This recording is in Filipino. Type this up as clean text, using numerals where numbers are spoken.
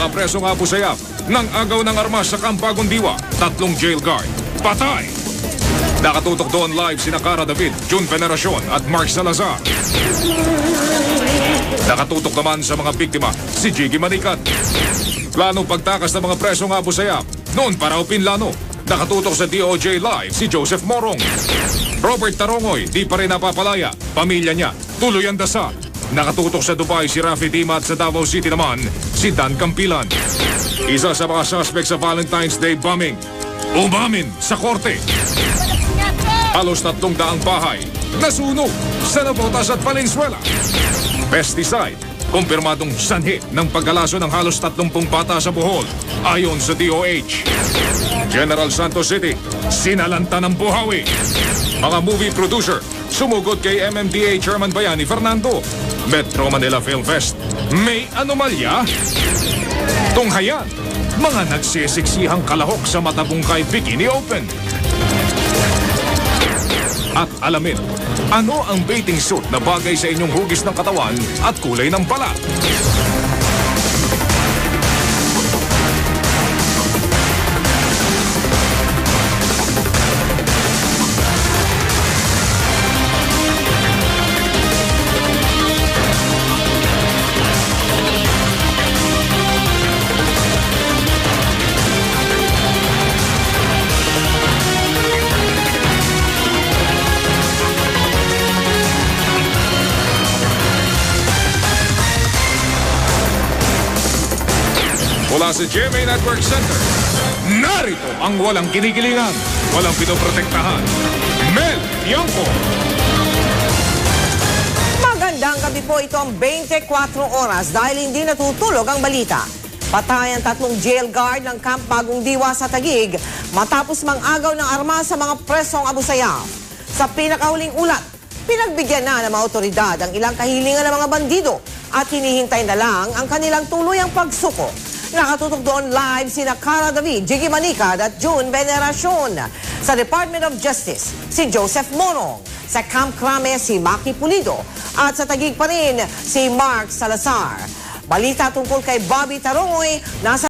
Mga preso nga po sayap ng agaw ng armas sa Camp Bagong Diwa. 3 jail guard. Patay! Nakatutok doon live sina Cara David, June Veneracion at Mark Salazar. Nakatutok naman sa mga biktima si Jiggy Manikat. Planong pagtakas ng mga preso nga po sayap. Noon para Pinlano. Nakatutok sa DOJ Live si Joseph Morong. Robert Tarongoy, di pa rin napapalaya. Pamilya niya, tuloy ang dasa. Nakatutok sa Dubai si Rafi Tima at sa Davao City naman si Dan Campilan. Isa sa mga suspect sa Valentine's Day bombing. Umamin sa korte. Halos 300 bahay nasunog sa Navotas at Valenzuela. Pesticide, kumpirmadong sanhi ng paggalaso ng halos 30 bata sa Bohol ayon sa DOH. General Santos City, sinalanta ng buhawi. Mga movie producer, sumugod kay MMDA Chairman Bayani Fernando. Metro Manila Film Fest, may anomalya? Tunghayan, mga nagsisiksihang kalahok sa Matabungkay Bikini Open. At alamin, ano ang bathing suit na bagay sa inyong hugis ng katawan at kulay ng balat? Mula sa GMA Network Center, narito ang walang kinikilingan, walang pinoprotektahan, Mel Tiangco. Magandang gabi po, ito ang 24 oras dahil hindi natutulog ang balita. Patay ang 3 jail guard ng Camp Bagong Diwa sa Taguig matapos mangagaw ng armas sa mga presong Abu Sayyaf. Sa pinakahuling ulat, pinagbigyan na ng mga otoridad ang ilang kahilingan ng mga bandido at hinihintay na lang ang kanilang tuluyang pagsuko. Nakatutok doon live sina Cara David, Jiggy Manikat at June Veneracion. Sa Department of Justice, si Joseph Morong. Sa Camp Crame, si Maki Pulido. At sa Taguig pa rin, si Mark Salazar. Balita tungkol kay Bobby Tarongoy, nasa